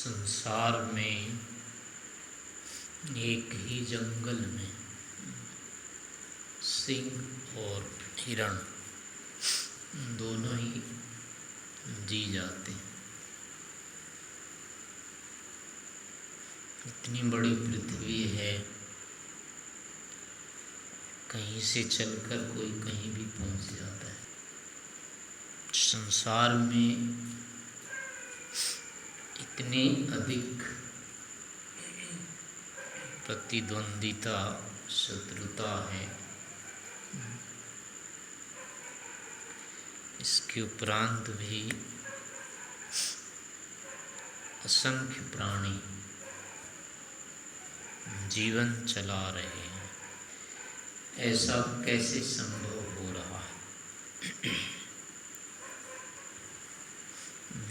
संसार में एक ही जंगल में सिंह और हिरण दोनों ही जी जाते हैं। इतनी बड़ी पृथ्वी है, कहीं से चलकर कोई कहीं भी पहुंच जाता है। संसार में इतनी अधिक प्रतिद्वंदिता, शत्रुता है, इसके उपरांत भी असंख्य प्राणी जीवन चला रहे हैं। ऐसा कैसे संभव हो रहा है?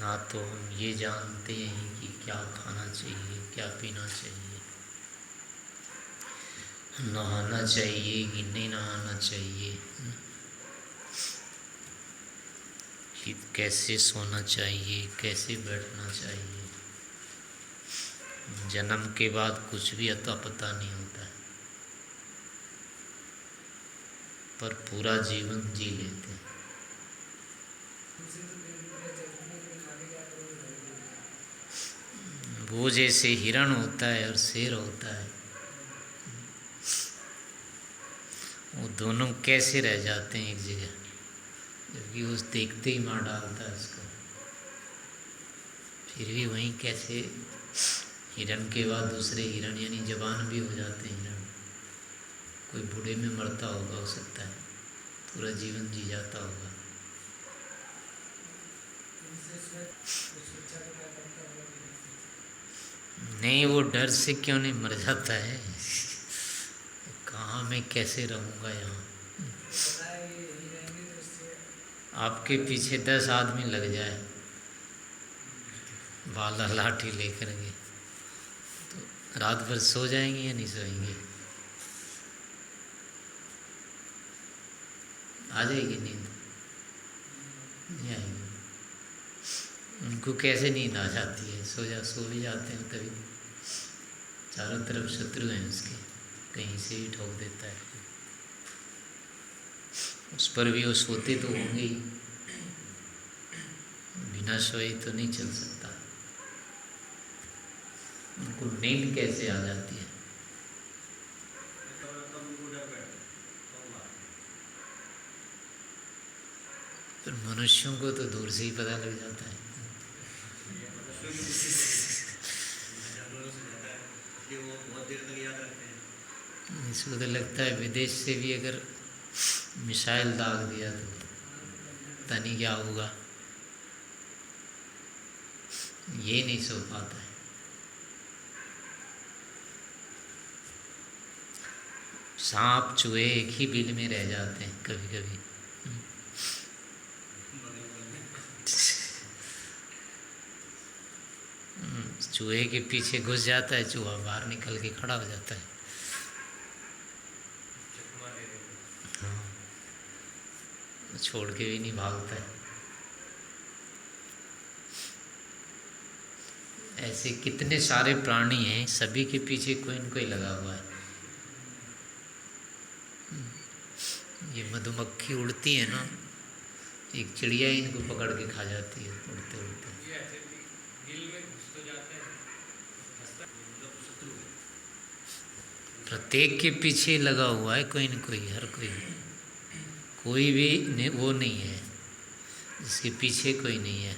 ना तो हम ये जानते हैं कि क्या खाना चाहिए, क्या पीना चाहिए, नहाना चाहिए कि नहीं नहाना चाहिए, कि कैसे सोना चाहिए, कैसे बैठना चाहिए। जन्म के बाद कुछ भी अता पता नहीं होता है, पर पूरा जीवन जी लेते हैं। वो जैसे हिरण होता है और शेर होता है, वो दोनों कैसे रह जाते हैं एक जगह, जबकि उस देखते ही मार डालता है उसको, फिर भी वहीं कैसे हिरण के बाद दूसरे हिरण यानी जवान भी हो जाते हैं। हिरण कोई बूढ़े में मरता होगा, हो सकता है पूरा जीवन जी जाता होगा। नहीं, वो डर से क्यों नहीं मर जाता है? कहाँ मैं कैसे रहूँगा यहाँ? आपके पीछे 10 आदमी लग जाए भाला लाठी लेकर के, तो रात भर सो जाएंगे या नहीं सोएंगे? आ जाएगी नींद? नहीं आएगी। उनको कैसे नींद आ जाती है? सो भी जाते हैं, तभी चारों तरफ शत्रु हैं उसके, कहीं से ही ठोक देता है। उस पर भी वो सोते तो होंगे ही, बिना सोए तो नहीं चल सकता। उनको नींद कैसे आ जाती है? पर मनुष्यों को तो दूर से ही पता लग जाता है। इसको तो लगता है विदेश से भी अगर मिसाइल दाग दिया तो पता नहीं क्या होगा। ये नहीं सो पाता है। सांप चूहे एक ही बिल में रह जाते हैं कभी कभी। चूहे के पीछे घुस जाता है, चूहा बाहर निकल के खड़ा हो जाता है। हाँ, छोड़ के भी नहीं भागता है। ऐसे कितने सारे प्राणी हैं, सभी के पीछे कोई न कोई लगा हुआ है। ये मधुमक्खी उड़ती है ना, एक चिड़िया इनको पकड़ के खा जाती है उड़ते उड़ते। प्रत्येक के पीछे लगा हुआ है कोई न कोई, हर कोई भी वो नहीं है जिसके पीछे कोई नहीं है।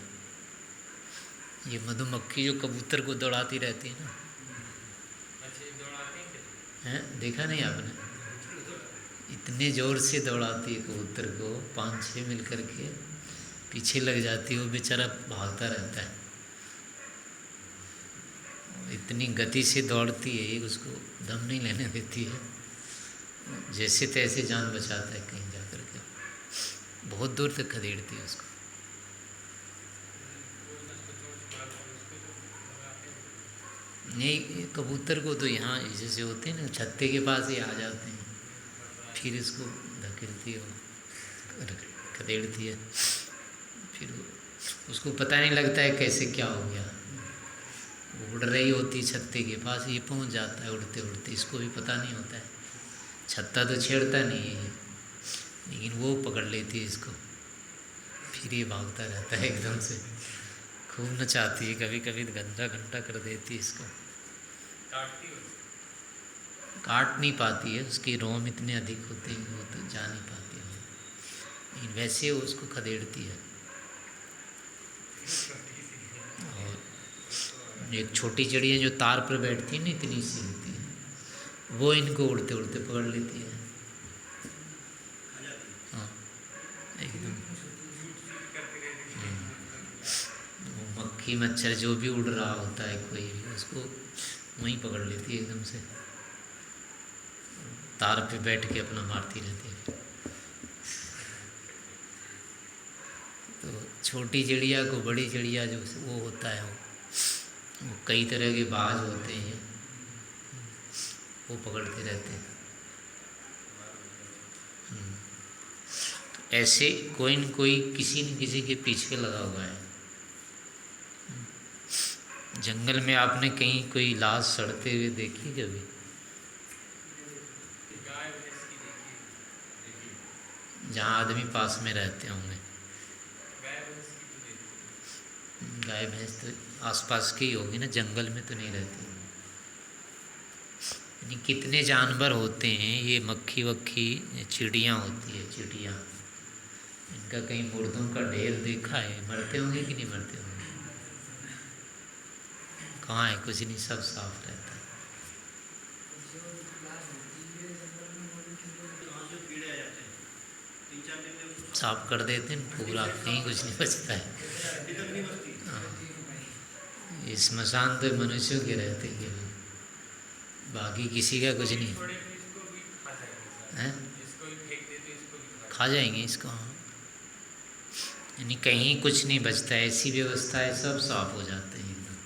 ये मधुमक्खी जो कबूतर को दौड़ाती रहती है ना, हैं देखा नहीं आपने? इतने ज़ोर से दौड़ाती है कबूतर को, 5-6 मिल करके पीछे लग जाती है, वो बेचारा भागता रहता है। इतनी गति से दौड़ती है, उसको दम नहीं लेने देती है, जैसे तैसे जान बचाता है कहीं जा कर के, बहुत दूर तक खदेड़ती है उसको। नहीं, कबूतर को तो यहाँ जैसे होते हैं ना, छत्ते के पास ही आ जाते हैं, फिर इसको धकेलती है, खदेड़ती है, फिर उसको पता नहीं लगता है कैसे क्या हो गया। उड़ रही होती छत्ते के पास, ये पहुंच जाता है उड़ते उड़ते, इसको भी पता नहीं होता है। छत्ता तो छेड़ता नहीं है, लेकिन वो पकड़ लेती है इसको, फिर ये भागता रहता है एकदम से। खूब नचाती है, कभी कभी घंटा घंटा कर देती है इसको। काट नहीं पाती है, उसके रोम इतने अधिक होते हैं वो तो जा नहीं पाती है, लेकिन वैसे वो उसको खदेड़ती है। और एक छोटी चिड़िया जो तार पर बैठती है ना, इतनी सी होती है, वो इनको उड़ते उड़ते पकड़ लेती है। हाँ एकदम। वो मक्खी मच्छर जो भी उड़ रहा होता है कोई भी, उसको वहीं पकड़ लेती है एकदम से, तार पे बैठ के अपना मारती रहती है। तो छोटी चिड़िया को बड़ी चिड़िया जो वो होता है, वो कई तरह के बाज होते हैं, वो पकड़ते रहते हैं। तो ऐसे कोई न कोई किसी न किसी के पीछे लगा हुआ है। जंगल में आपने कहीं कोई लाश सड़ते हुए देखी कभी? जहाँ आदमी पास में रहते होंगे। गाय भैंस तो आसपास की ही होगी ना, जंगल में तो नहीं रहती। यानी कितने जानवर होते हैं, ये मक्खी वक्खी चिड़ियाँ होती है, चिड़ियाँ, इनका कहीं मुर्दों का ढेर देखा है? मरते होंगे कि नहीं मरते होंगे? कहाँ है? कुछ नहीं, सब साफ रहता है। साफ कर देते हैं पूरा, कहीं कुछ नहीं बचता है। हाँ, ये स्मशान तो मनुष्यों के रहते हैं, बाकी किसी का कुछ नहीं है। खा जाएंगे इसको, हाँ। यानी कहीं कुछ नहीं बचता है, ऐसी व्यवस्था है, सब साफ हो जाते हैं एकदम,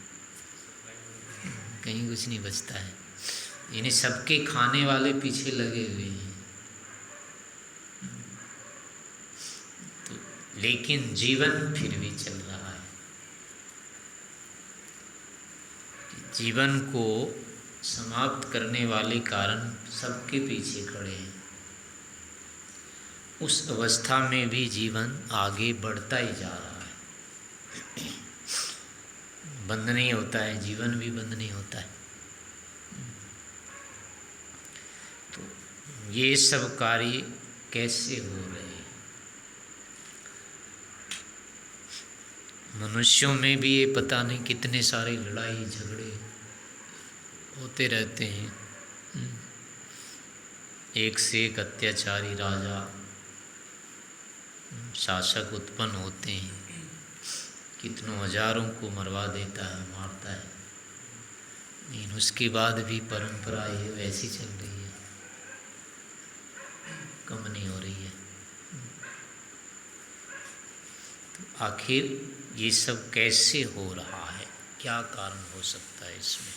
कहीं कुछ नहीं बचता है। यानी सबके खाने वाले पीछे लगे हुए हैं। तो लेकिन जीवन फिर भी चल रहा है। जीवन को समाप्त करने वाले कारण सबके पीछे खड़े हैं। उस अवस्था में भी जीवन आगे बढ़ता ही जा रहा है, बंद नहीं होता है, जीवन भी बंद नहीं होता है। तो ये सब कार्य कैसे हो रहे हैं? मनुष्यों में भी ये पता नहीं कितने सारे लड़ाई झगड़े होते रहते हैं, एक से एक अत्याचारी राजा शासक उत्पन्न होते हैं, कितनों हजारों को मरवा देता है, मारता है, लेकिन उसके बाद भी परंपरा ये वैसी चल रही है, कम नहीं हो रही है। तो आखिर ये सब कैसे हो रहा है, क्या कारण हो सकता है इसमें?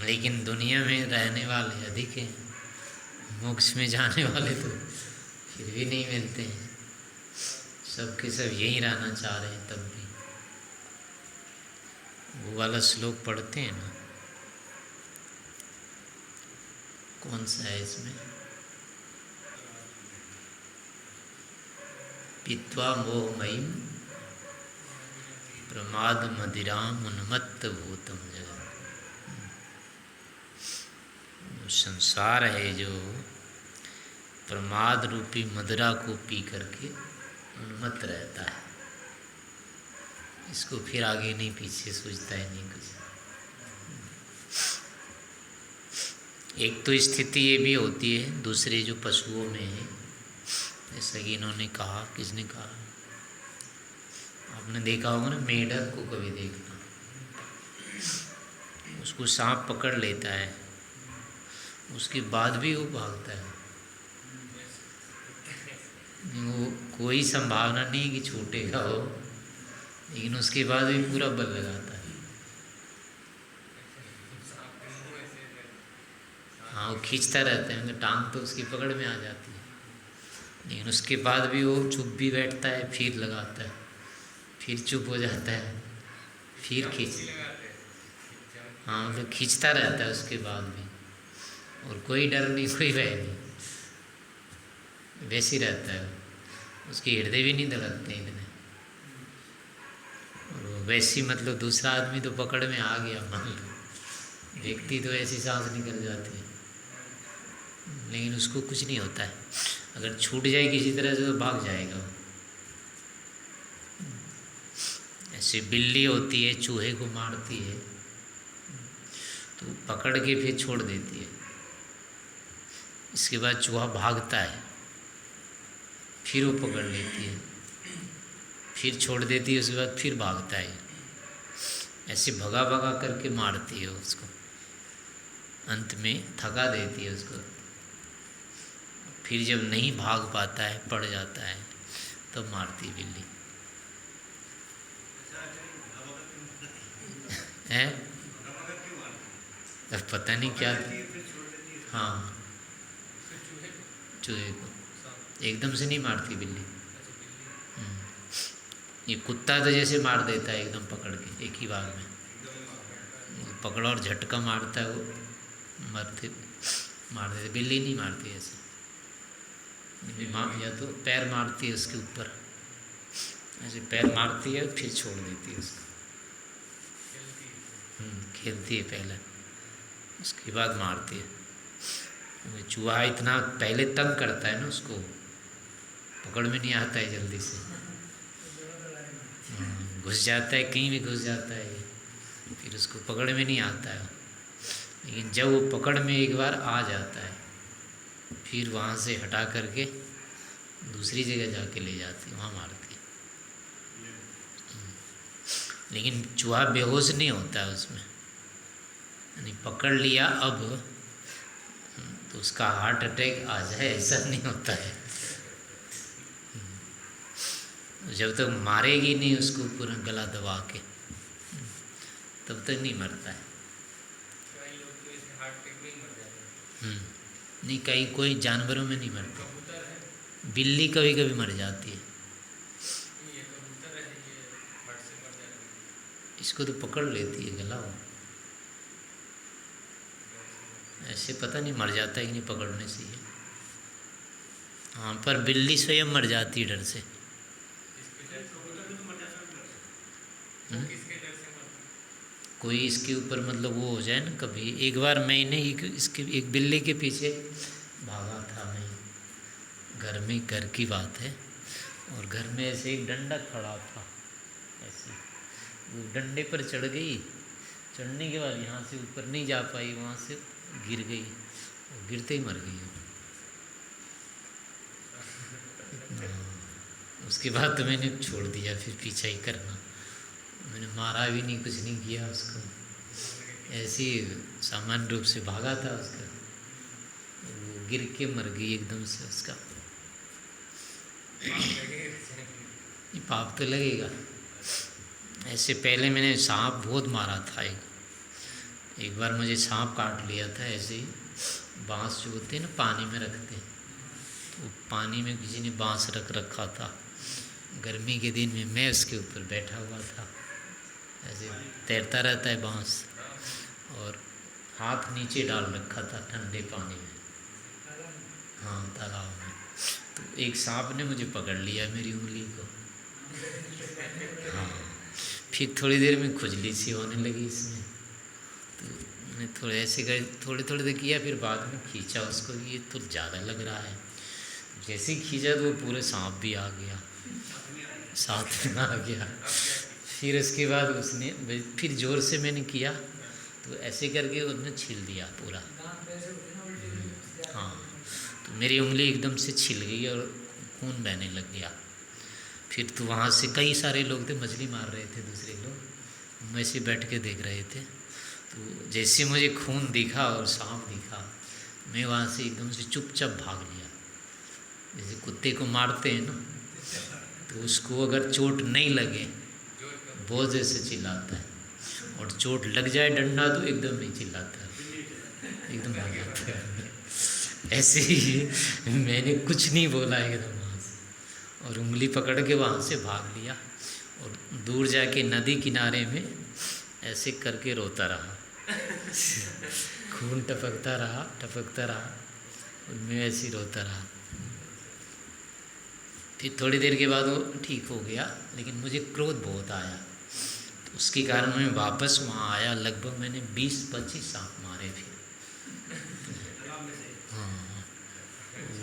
लेकिन दुनिया में रहने वाले अधिक हैं, मोक्ष में जाने वाले तो फिर भी नहीं मिलते हैं, सबके सब यहीं रहना चाह रहे हैं। तब भी वो वाला श्लोक पढ़ते हैं ना, कौन सा है इसमें? पीत्वा मोहमयीं प्रमाद मदिराम उन्मत्त भूतम जगत। संसार है जो प्रमाद रूपी मदिरा को पी करके उन्मत्त रहता है, इसको फिर आगे नहीं पीछे सोचता है नहीं कुछ। एक तो स्थिति ये भी होती है दूसरे जो पशुओं में है, जैसा कि इन्होंने कहा, किसने कहा, आपने देखा होगा ना, मेढक को कभी देखना, उसको सांप पकड़ लेता है, उसके बाद भी वो भागता है, वो कोई संभावना नहीं कि छूटेगा वो, लेकिन उसके बाद भी पूरा बल लगाता है। हाँ, वो खींचता रहता है, टांग तो उसकी पकड़ में आ जाती है, लेकिन उसके बाद भी वो चुप भी बैठता है, फिर लगाता है, फिर चुप हो जाता है, फिर खींच, हाँ मतलब खींचता रहता है उसके बाद भी। और कोई डर नहीं, कोई भय नहीं, वैसे ही रहता है। उसके हृदय भी नहीं धड़कते इतने। और वैसी मतलब दूसरा आदमी तो पकड़ में आ गया मान लो, व्यक्ति तो ऐसी सांस निकल जाती है, लेकिन उसको कुछ नहीं होता है। अगर छूट जाए किसी तरह से तो भाग जाएगा वो। ऐसे बिल्ली होती है, चूहे को मारती है तो पकड़ के फिर छोड़ देती है। इसके बाद चूहा भागता है, फिर वो पकड़ लेती है, फिर छोड़ देती है, उसके बाद फिर भागता है। ऐसे भगा भगा करके मारती है उसको, अंत में थका देती है उसको। फिर जब नहीं भाग पाता है, पड़ जाता है, तब तो मारती है बिल्ली है। अब पता नहीं क्या। हाँ, चूहे को एकदम से नहीं मारती बिल्ली। ये कुत्ता तो जैसे मार देता है एकदम पकड़ के एक ही बार में, पकड़ा और झटका मारता है वो, मार देते। बिल्ली नहीं मारती ऐसे, या तो पैर मारती है उसके ऊपर, ऐसे पैर मारती है फिर छोड़ देती है उसको। खेलती है पहले, उसके बाद मारती है। चूहा इतना पहले तंग करता है ना, उसको पकड़ में नहीं आता है जल्दी से, घुस जाता है, कहीं भी घुस जाता है, फिर उसको पकड़ में नहीं आता है। लेकिन जब वो पकड़ में एक बार आ जाता है, फिर वहाँ से हटा करके दूसरी जगह जाके ले जाती है, वहाँ मारती है। लेकिन चूहा बेहोश नहीं होता है उसमें, यानी पकड़ लिया अब तो उसका हार्ट अटैक आ जाए ऐसा नहीं होता है। जब तक मारेगी नहीं उसको पूरा गला दबा के, तब तक नहीं मरता है। नहीं, कहीं कोई जानवरों में नहीं मरता। बिल्ली कभी कभी मर जाती है, इसको तो पकड़ लेती है गला वो, ऐसे पता नहीं मर जाता है कि नहीं पकड़ने से ही। हाँ, पर बिल्ली स्वयं मर जाती है डर से। कोई इसके ऊपर मतलब वो हो जाए ना कभी। एक बार मैंने इसके एक बिल्ली के पीछे भागा था मैं, घर में, घर की बात है, और घर में ऐसे एक डंडा खड़ा था, ऐसे वो डंडे पर चढ़ गई, चढ़ने के बाद यहाँ से ऊपर नहीं जा पाई, वहाँ से गिर गई, और गिरते ही मर गई। उसके बाद तो मैंने छोड़ दिया, फिर पीछा ही करना। मैंने मारा भी नहीं, कुछ नहीं किया उसको, ऐसे ही सामान्य रूप से भागा था उसका, वो गिर के मर गई एकदम से। उसका ये पाप तो लगेगा। ऐसे पहले मैंने सांप बहुत मारा था। एक बार मुझे सांप काट लिया था, ऐसे ही बांस जो होते हैं ना पानी में रखते हैं, वो पानी में किसी ने बांस रख रखा था। गर्मी के दिन में मैं उसके ऊपर बैठा हुआ था, ऐसे तैरता रहता है बांस, और हाथ नीचे डाल रखा था ठंडे पानी में, हाँ तालाब में। तो एक सांप ने मुझे पकड़ लिया मेरी उंगली को, हाँ, फिर थोड़ी देर में खुजली सी होने लगी इसमें, तो मैंने थोड़े ऐसे कर थोड़े थोड़े देर किया, फिर बाद में खींचा उसको, ये तो ज़्यादा लग रहा है। जैसे ही खींचा तो वो पूरे सांप भी आ गया, साथ में आ गया। फिर उसके बाद उसने फिर ज़ोर से मैंने किया, तो ऐसे करके उसने छील दिया पूरा, हाँ, तो मेरी उंगली एकदम से छिल गई और खून बहने लग गया। फिर तो वहाँ से कई सारे लोग थे, मछली मार रहे थे दूसरे लोग, वैसे बैठ के देख रहे थे। तो जैसे मुझे खून दिखा और सांप दिखा, मैं वहाँ से एकदम से चुपचाप भाग लिया। जैसे कुत्ते को मारते हैं ना, तो उसको अगर चोट नहीं लगे बहुत जैसे चिल्लाता है, और चोट लग जाए डंडा तो एकदम नहीं चिल्लाता है, एकदम भाग जाता है। ऐसे ही मैंने कुछ नहीं बोला एकदम वहाँ से, और उंगली पकड़ के वहाँ से भाग लिया, और दूर जाके नदी किनारे में ऐसे करके रोता रहा। खून टपकता रहा टपकता रहा, और मैं ऐसे ही रोता रहा। फिर थोड़ी देर के बाद वो ठीक हो गया, लेकिन मुझे क्रोध बहुत आया, तो उसके कारण मैं वापस वहाँ आया। लगभग मैंने 20-25 सांप मारे फिर। हाँ,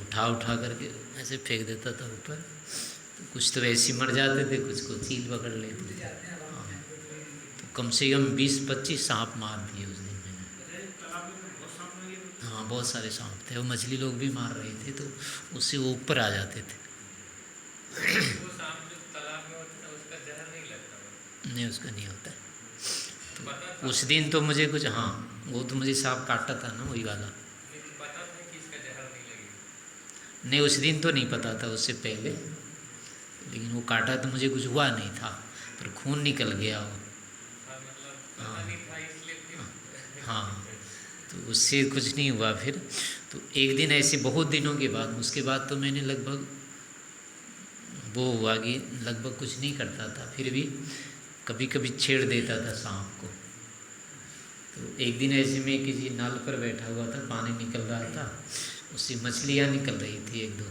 उठा उठा करके ऐसे फेंक देता था ऊपर, तो कुछ तो वैसे ही मर जाते थे, कुछ को चील पकड़ लेते थे। हाँ, तो कम से कम 20-25 सांप मार दिए उस दिन मैंने। हाँ, बहुत सारे सांप थे, वो मछली लोग भी मार रहे थे, तो उससे वो ऊपर आ जाते थे। वो सांप जो तालाब में होता है उसका जहर नहीं लगता? नहीं, उसका नहीं होता है। तो उस दिन तो मुझे कुछ, हाँ, वो तो मुझे सांप काटा था ना, वही वाला। पता था कि इसका जहर नहीं लगेगा? नहीं, उस दिन तो नहीं पता था, उससे पहले। लेकिन वो काटा तो मुझे कुछ हुआ नहीं था, पर खून निकल गया वो। हाँ, मतलब पता नहीं था इसलिए फिर। हाँ, तो उससे कुछ नहीं हुआ फिर। तो एक दिन ऐसे बहुत दिनों के बाद, उसके बाद तो मैंने लगभग वो हुआ कि लगभग कुछ नहीं करता था, फिर भी कभी कभी छेड़ देता था सांप को। तो एक दिन ऐसे में किसी नाल पर बैठा हुआ था, पानी निकल रहा था, उससे मछलियाँ निकल रही थी 1-2,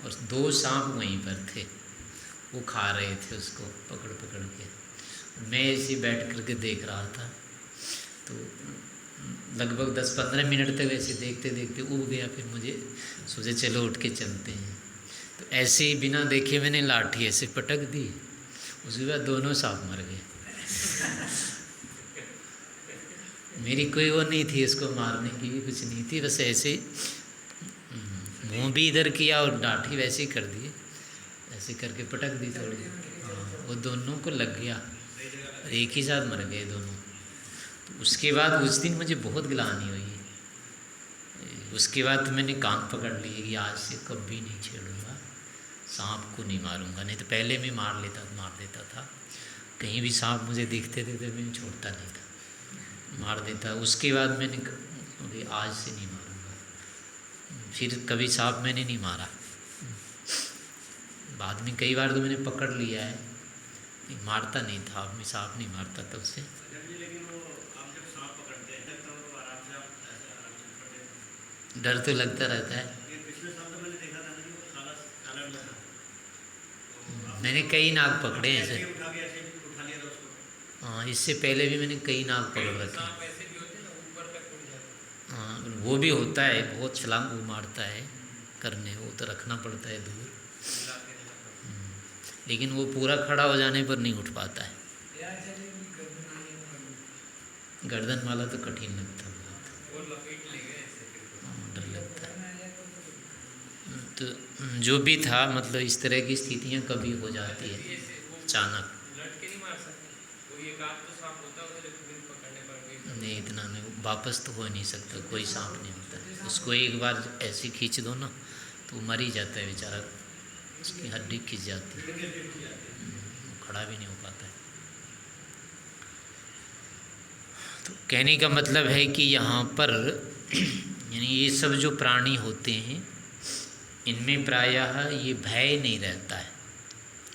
और 2 सांप वहीं पर थे, वो खा रहे थे उसको पकड़ पकड़ के। मैं ऐसे बैठ करके देख रहा था, तो लगभग 10-15 मिनट तक ऐसे देखते देखते उब गया। फिर मुझे सोचे चलो उठ के चलते हैं, तो ऐसे ही बिना देखे मैंने लाठी ऐसे पटक दी, उसके बाद दोनों सांप मर गए। मेरी कोई वो नहीं थी इसको मारने की, भी कुछ नहीं थी, बस ऐसे मुँह भी इधर किया और लाठी वैसे ही कर दी, ऐसे करके पटक दी थोड़ी। हाँ, वो दोनों को लग गया, एक ही साथ मर गए दोनों। तो उसके बाद उस दिन मुझे बहुत गिलानी हुई। उसके बाद तो मैंने कान पकड़ लिए कि आज से कभी नहीं छेड़ूंगा, सांप को नहीं मारूंगा। नहीं तो पहले मैं मार देता था, कहीं भी सांप मुझे दिखते थे तो मैं छोड़ता नहीं था, मार देता। उसके बाद मैंने अभी आज से नहीं मारूंगा, फिर कभी सांप मैंने नहीं मारा। बाद में कई बार तो मैंने पकड़ लिया है, मारता नहीं था, मैं सांप नहीं मारता था उससे। लेकिन वो आप जब सांप पकड़ते हैं तो आराम से आप ऐसे आराम से पकड़ते हैं? डर तो लगता रहता है। ये पिछले साल तो मैंने देखा था ना कि वो काला में था, तो मैंने कई नाग पकड़े हैं ऐसे। उठा के ऐसे उठा लिया था उसको। हाँ, इससे पहले भी मैंने कई नाग पकड़ रखे। सांप ऐसे भी होते हैं ना, ऊपर तक उड़ जाते हैं। हाँ, वो भी होता है, बहुत छलांग वो मारता है करने, वो तो रखना पड़ता है दूर। लेकिन वो पूरा खड़ा हो जाने पर नहीं उठ पाता है। गर्दन वाला तो कठिन लगता है बहुत। वो लपेट लेंगे ऐसे फिर। हाँ, डर लगता है। तो जो भी था, मतलब इस तरह की स्थितियाँ कभी हो जाती है अचानक। लट के नहीं मार सकते? कोई एक आध तो सांप होता होगा जो फिर पकड़ने पर कोई नहीं, इतना नहीं, वापस तो हो नहीं सकता, कोई सांप नहीं होता। उसको एक बार ऐसे खींच दो ना तो वो मर ही जाता है बेचारा, उसकी हड्डी खिंच जाती है, खड़ा भी नहीं हो पाता है। तो कहने का मतलब है कि यहाँ पर यानी ये सब जो प्राणी होते हैं, इनमें प्रायः ये भय नहीं रहता है,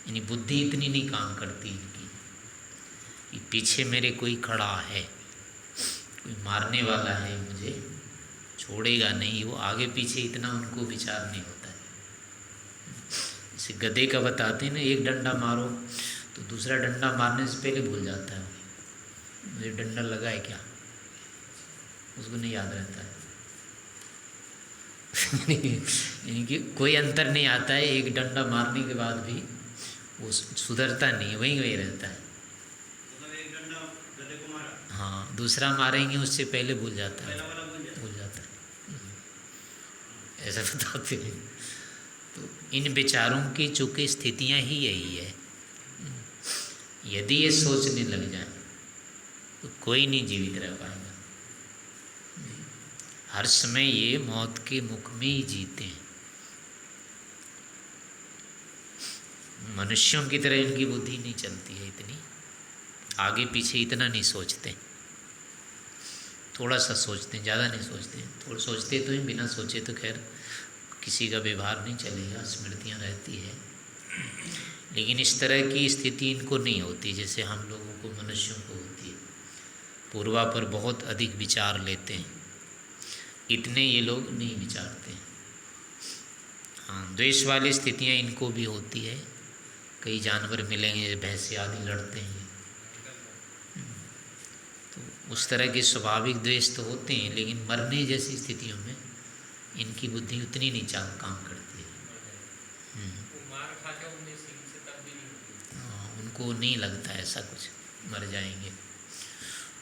यानी बुद्धि इतनी नहीं काम करती इनकी कि पीछे मेरे कोई खड़ा है, कोई मारने वाला है, मुझे छोड़ेगा नहीं। वो आगे पीछे इतना उनको विचार नहीं होता है। जैसे गधे का बताते हैं ना, एक डंडा मारो तो दूसरा डंडा मारने से पहले भूल जाता है, मुझे डंडा लगा है क्या, उसको नहीं याद रहता है। यानी कि कोई अंतर नहीं आता है, एक डंडा मारने के बाद भी वो सुधरता नहीं, वहीं वहीं रहता है। मतलब एक डंडा गधे को मारा, हाँ, दूसरा मारेंगे उससे पहले भूल जाता है, पहला वाला भूल जाता है, ऐसा बताते हैं। तो इन विचारों की चूँकि स्थितियाँ ही यही है, यदि ये सोचने लग जाए तो कोई नहीं जीवित रह पाएगा। हर समय ये मौत के मुख में ही जीते हैं। मनुष्यों की तरह इनकी बुद्धि नहीं चलती है, इतनी आगे पीछे इतना नहीं सोचते। थोड़ा सा सोचते हैं, ज़्यादा नहीं सोचते हैं। थोड़ा सोचते तो हैं, बिना सोचे तो खैर किसी का व्यवहार नहीं चलेगा, स्मृतियाँ रहती है। लेकिन इस तरह की स्थिति इनको नहीं होती जैसे हम लोगों को, मनुष्यों को होती है। पूर्वा पर बहुत अधिक विचार लेते हैं, इतने ये लोग नहीं विचारते हैं। हाँ, द्वेष वाली स्थितियाँ इनको भी होती है। कई जानवर मिलेंगे, भैंसे आदि लड़ते हैं, तो उस तरह के स्वाभाविक द्वेष तो होते हैं, लेकिन मरने जैसी स्थितियों में इनकी बुद्धि उतनी नहीं काम करती है। हाँ, उनको नहीं लगता ऐसा कुछ, मर जाएंगे।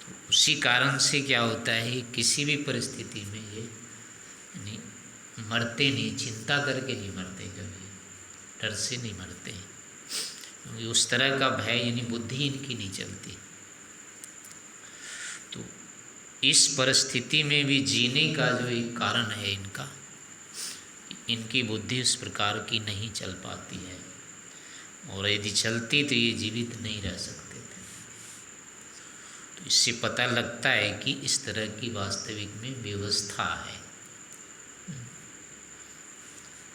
तो उसी कारण से क्या होता है, किसी भी परिस्थिति में ये नहीं मरते, नहीं चिंता करके नहीं मरते, कभी डर से नहीं मरते हैं, क्योंकि उस तरह का भय यानी बुद्धि इनकी नहीं चलती। तो इस परिस्थिति में भी जीने का जो एक कारण है इनका, इनकी बुद्धि उस प्रकार की नहीं चल पाती है, और यदि चलती तो ये जीवित नहीं रह सकते थे। तो इससे पता लगता है कि इस तरह की वास्तविक में व्यवस्था है।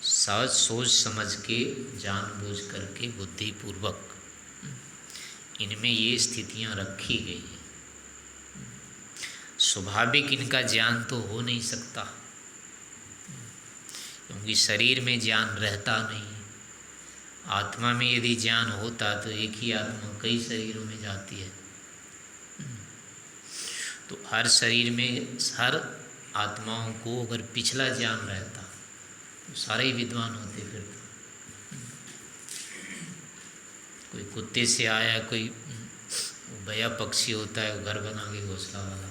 सहज सोच समझ के, जानबूझ करके, बुद्धिपूर्वक इनमें ये स्थितियां रखी गई हैं। स्वाभाविक इनका ज्ञान तो हो नहीं सकता, क्योंकि शरीर में ज्ञान रहता नहीं। आत्मा में यदि ज्ञान होता तो एक ही आत्मा कई शरीरों में जाती है। तो हर शरीर में, हर आत्माओं को अगर पिछला ज्ञान रहता तो सारे ही विद्वान होते फिर तो। कोई कुत्ते से आया, कोई बया पक्षी होता है, वो घर बना के घोंसला वाला,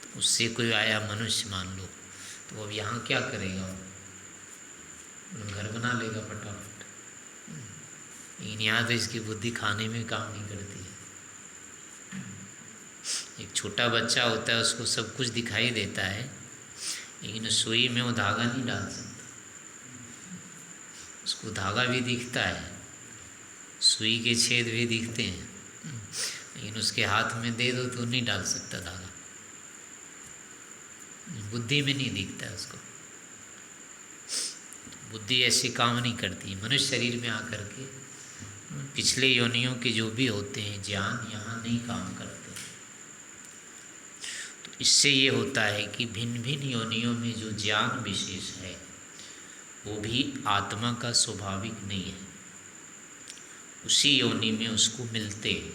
तो उससे कोई आया मनुष्य मान लो, तो अब यहाँ क्या करेगा, वो घर बना लेगा फटाफट। लेकिन यहाँ तो इसकी बुद्धि खाने में काम नहीं करती है। एक छोटा बच्चा होता है, उसको सब कुछ दिखाई देता है, लेकिन सुई में वो धागा नहीं डाल सकता। उसको धागा भी दिखता है, सुई के छेद भी दिखते हैं, लेकिन उसके हाथ में दे दो तो नहीं डाल सकता धागा। बुद्धि में नहीं दिखता है उसको। बुद्धि ऐसी काम नहीं करती। मनुष्य शरीर में आकर के पिछले योनियों के जो भी होते हैं ज्ञान यहाँ नहीं काम करते। तो इससे ये होता है कि भिन्न भिन्न योनियों में जो ज्ञान विशेष है वो भी आत्मा का स्वाभाविक नहीं है, उसी योनि में उसको मिलते हैं,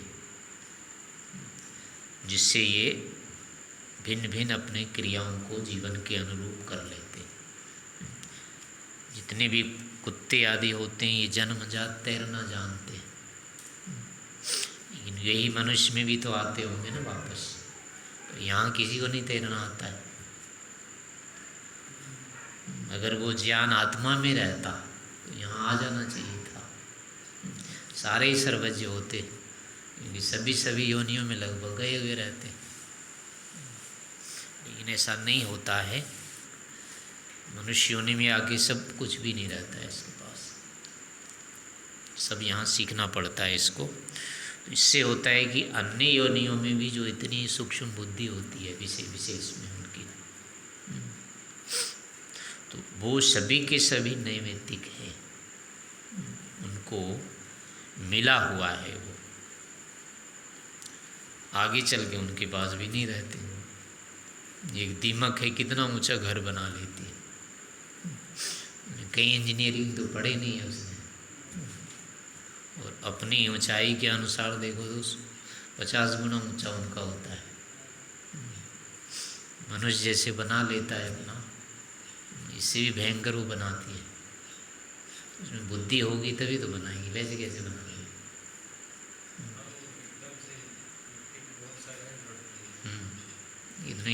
जिससे ये भिन्न भिन्न अपने क्रियाओं को जीवन के अनुरूप कर लेते हैं। जितने भी कुत्ते आदि होते हैं ये जन्मजात तैरना जानते हैं, लेकिन यही मनुष्य में भी तो आते होंगे ना वापस। तो यहाँ किसी को नहीं तैरना आता है। अगर वो ज्ञान आत्मा में रहता तो यहाँ आ जाना चाहिए था। सारे ही सर्वज्ञ होते, क्योंकि सभी योनियों में लगभग गए हुए रहते, लेकिन ऐसा नहीं होता है। मनुष्य योनि में आके सब कुछ भी नहीं रहता है इसके पास, सब यहाँ सीखना पड़ता है इसको। तो इससे होता है कि अन्य योनियों में भी जो इतनी सूक्ष्म बुद्धि होती है विशेष में उनकी, तो वो सभी के सभी नैमित्तिक हैं, उनको मिला हुआ है। वो आगे चल के उनके पास भी नहीं रहते। एक दीमक है, कितना ऊंचा घर बना लेती है। कई इंजीनियरिंग तो पढ़े नहीं है उसने, और अपनी ऊंचाई के अनुसार देखो तो 50 गुना ऊंचा उनका होता है। मनुष्य जैसे बना लेता है अपना, इससे भी भयंकर वो बनाती है। उसमें बुद्धि होगी तभी तो बनाएगी, वैसे कैसे बनाएगी।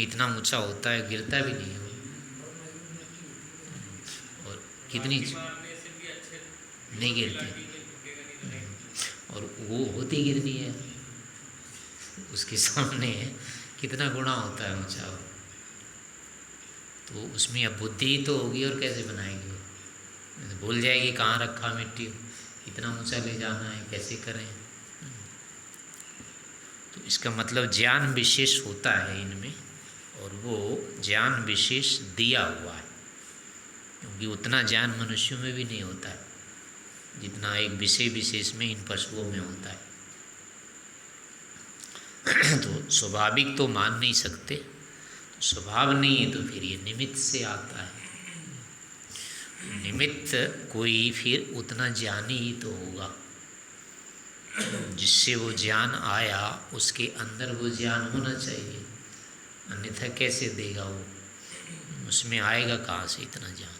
इतना ऊंचा होता है, गिरता भी नहीं है। और कितनी नहीं गिरती, और वो होती गिरनी है उसके सामने, कितना गुना होता है ऊंचा। तो उसमें अब बुद्धि तो होगी, और कैसे बनाएगी वो। भूल जाएगी कहाँ रखा मिट्टी, इतना ऊंचा ले जाना है, कैसे करें। तो इसका मतलब ज्ञान विशेष होता है इनमें, और वो ज्ञान विशेष दिया हुआ है, क्योंकि उतना ज्ञान मनुष्यों में भी नहीं होता है जितना एक विषय विशेष में इन पशुओं में होता है। तो स्वाभाविक तो मान नहीं सकते, स्वभाव नहीं है तो फिर ये निमित्त से आता है। निमित्त कोई फिर उतना ज्ञानी ही तो होगा, जिससे वो ज्ञान आया उसके अंदर वो ज्ञान होना चाहिए, अन्यथा कैसे देगा वो, उसमें आएगा कहाँ से इतना ज्ञान।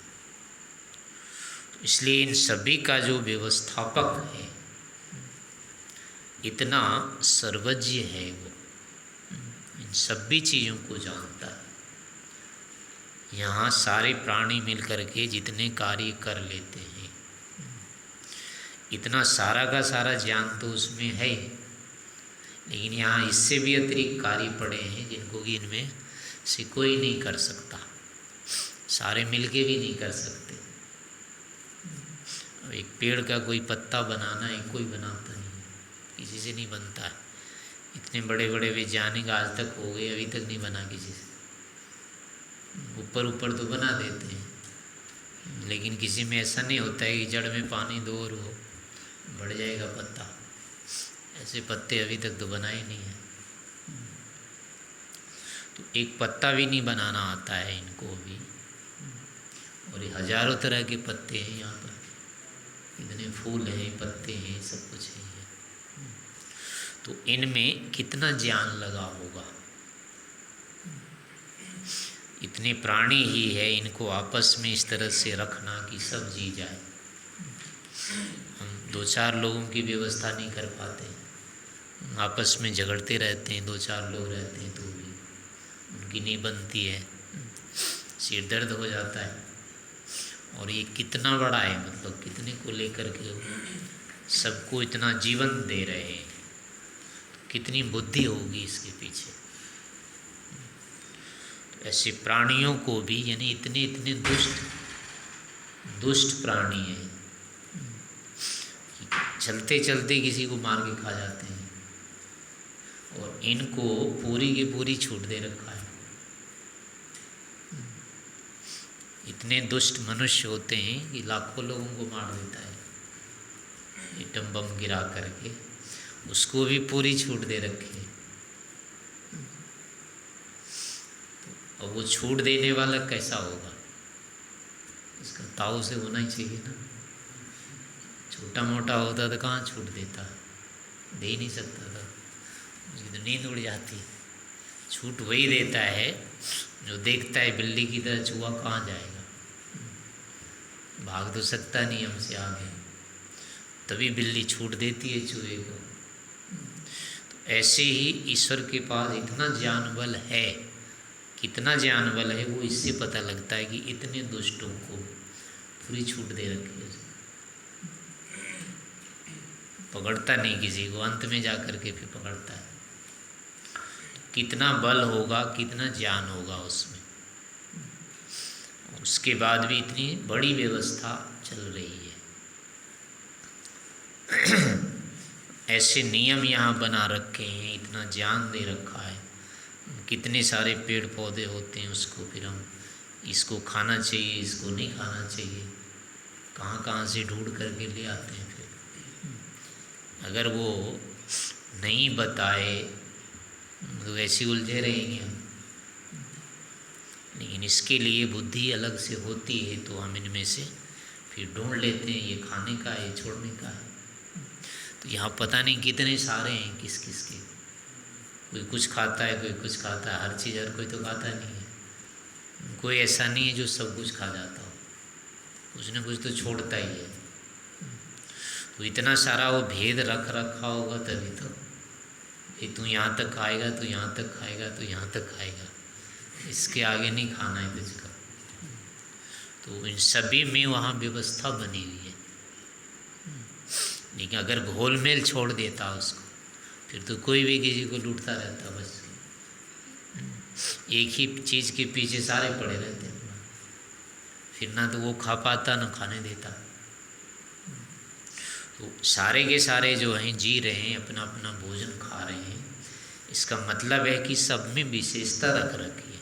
तो इसलिए इन सभी का जो व्यवस्थापक है, इतना सर्वज्ञ है वो, इन सभी चीज़ों को जानता है। यहाँ सारे प्राणी मिल कर के जितने कार्य कर लेते हैं, इतना सारा का सारा ज्ञान तो उसमें है ही, लेकिन यहाँ इससे भी अतिरिक्त कार्य पड़े हैं जिनको कि इनमें से कोई नहीं कर सकता, सारे मिलके भी नहीं कर सकते। अब एक पेड़ का कोई पत्ता बनाना है, कोई बनाता नहीं, किसी से नहीं बनता है। इतने बड़े बड़े वैज्ञानिक आज तक हो गए, अभी तक नहीं बना किसी से। ऊपर ऊपर तो बना देते हैं, लेकिन किसी में ऐसा नहीं होता है कि जड़ में पानी दो और वो बढ़ जाएगा पत्ता। ऐसे पत्ते अभी तक तो बनाए नहीं है। तो एक पत्ता भी नहीं बनाना आता है इनको अभी, और ये हजारों तरह के पत्ते हैं यहाँ पर, इतने फूल हैं, पत्ते हैं, सब कुछ है। तो इनमें कितना ज्ञान लगा होगा। इतने प्राणी ही है, इनको आपस में इस तरह से रखना कि सब जी जाए। हम 2-4 लोगों की व्यवस्था नहीं कर पाते, आपस में झगड़ते रहते हैं, 2-4 लोग रहते हैं तो भी उनकी नहीं बनती है, सिर दर्द हो जाता है। और ये कितना बड़ा है, मतलब कितने को लेकर के सबको इतना जीवन दे रहे हैं, तो कितनी बुद्धि होगी इसके पीछे। तो ऐसे प्राणियों को भी, यानी इतने इतने दुष्ट प्राणी हैं, चलते चलते किसी को मार के खा जाते हैं, और इनको पूरी की पूरी छूट दे रखा है। इतने दुष्ट मनुष्य होते हैं कि लाखों लोगों को मार देता है, एटम बम गिरा करके, उसको भी पूरी छूट दे रखी है। और वो छूट देने वाला कैसा होगा, इसका ताऊ से होना ही चाहिए ना। छोटा मोटा होता तो कहाँ छूट देता, दे ही नहीं सकता था, उसकी तो नींद उड़ जाती। छूट वही देता है जो देखता है बिल्ली की तरह चूहा कहाँ जाएगा, भाग तो सकता नहीं हमसे आगे, तभी बिल्ली छूट देती है चूहे को। तो ऐसे ही ईश्वर के पास इतना ज्ञान बल है, कितना ज्ञान बल है वो इससे पता लगता है कि इतने दुष्टों को पूरी छूट दे रखी है। पकड़ता नहीं किसी को, अंत में जा कर के फिर पकड़ता है। कितना बल होगा, कितना ज्ञान होगा उसमें, उसके बाद भी इतनी बड़ी व्यवस्था चल रही है। ऐसे नियम यहाँ बना रखे हैं, इतना ज्ञान दे रखा है, कितने सारे पेड़ पौधे होते हैं, उसको फिर हम इसको खाना चाहिए, इसको नहीं खाना चाहिए, कहाँ कहाँ से ढूंढ करके ले आते हैं। फिर अगर वो नहीं बताए तो ऐसे उलझे रहेंगे हम। लेकिन इसके लिए बुद्धि अलग से होती है, तो हम इनमें से फिर ढूंढ लेते हैं, ये खाने का है, ये छोड़ने का है। तो यहाँ पता नहीं कितने सारे हैं किस किस के, कोई कुछ खाता है, कोई कुछ खाता है, हर चीज़ हर कोई तो खाता नहीं है। कोई ऐसा नहीं है जो सब कुछ खा जाता हो, कुछ न कुछ तो छोड़ता ही है। तो इतना सारा वो भेद रख रखा होगा तभी तो, ये तू यहाँ तक खाएगा, तो यहाँ तक खाएगा, तो यहाँ तक खाएगा, इसके आगे नहीं खाना है तुझको। तो इन सभी में वहाँ व्यवस्था बनी हुई है। लेकिन अगर घोल मेल छोड़ देता उसको, फिर तो कोई भी किसी को लूटता रहता, बस एक ही चीज़ के पीछे सारे पड़े रहते हैं। फिर ना तो वो खा पाता, ना खाने देता। तो सारे के सारे जो हैं जी रहे हैं, अपना अपना भोजन खा रहे हैं, इसका मतलब है कि सब में विशेषता रख रखी है,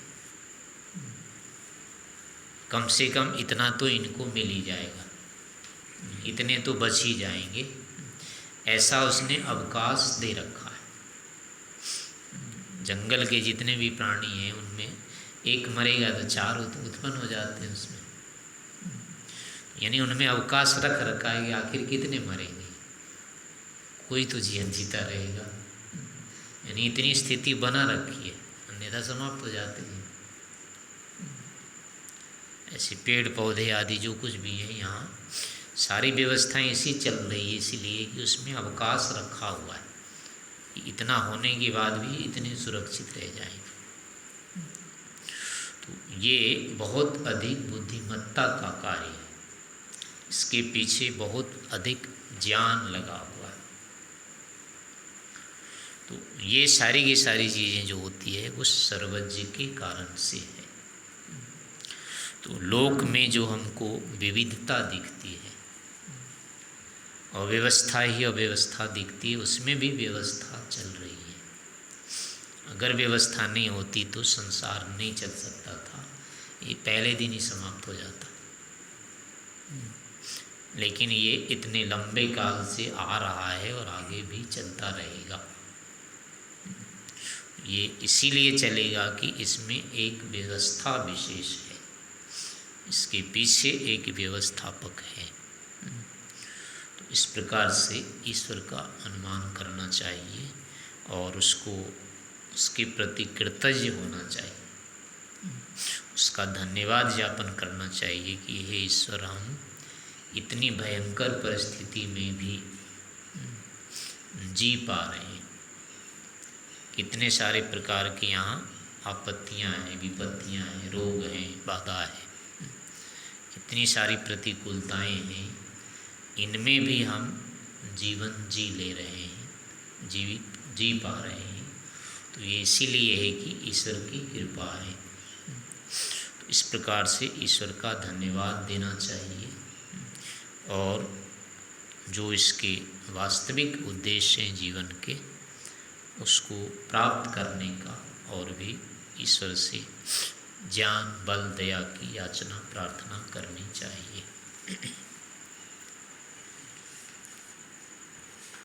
कम से कम इतना तो इनको मिल ही जाएगा, इतने तो बच ही जाएंगे, ऐसा उसने अवकाश दे रखा है। जंगल के जितने भी प्राणी हैं उनमें एक मरेगा तो चार उत्पन्न हो जाते हैं उसमें, यानी उनमें अवकाश रख रखा है कि आखिर कितने मरेंगे, कोई तो जीवन जीता रहेगा, यानी इतनी स्थिति बना रखी है, अन्यथा समाप्त हो जाते हैं। ऐसे पेड़ पौधे आदि जो कुछ भी है यहाँ सारी व्यवस्थाएं ऐसी चल रही है, इसीलिए कि उसमें अवकाश रखा हुआ है कि इतना होने के बाद भी इतने सुरक्षित रह जाएंगे। तो ये बहुत अधिक बुद्धिमत्ता का कार्य है, इसके पीछे बहुत अधिक ज्ञान लगा हुआ है। तो ये सारी की सारी चीज़ें जो होती है वो सर्वज्ञ के कारण से है। तो लोक में जो हमको विविधता दिखती है, अव्यवस्था ही अव्यवस्था दिखती है, उसमें भी व्यवस्था चल रही है। अगर व्यवस्था नहीं होती तो संसार नहीं चल सकता था, ये पहले दिन ही समाप्त हो जाता। लेकिन ये इतने लंबे काल से आ रहा है और आगे भी चलता रहेगा। ये इसीलिए चलेगा कि इसमें एक व्यवस्था विशेष है, इसके पीछे एक व्यवस्थापक है। तो इस प्रकार से ईश्वर का अनुमान करना चाहिए और उसको उसके प्रति कृतज्ञ होना चाहिए, उसका धन्यवाद ज्ञापन करना चाहिए कि हे ईश्वर, हम इतनी भयंकर परिस्थिति में भी जी पा रहे हैं, कितने सारे प्रकार की यहाँ आपत्तियाँ हैं, विपत्तियाँ हैं, रोग हैं, बाधा है, कितनी सारी प्रतिकूलताएं हैं, इनमें भी हम जीवन जी ले रहे हैं, जी पा रहे हैं। तो ये इसीलिए है कि ईश्वर की कृपा है। तो इस प्रकार से ईश्वर का धन्यवाद देना चाहिए और जो इसके वास्तविक उद्देश्य हैं जीवन के, उसको प्राप्त करने का और भी ईश्वर से ज्ञान, बल, दया की याचना प्रार्थना करनी चाहिए।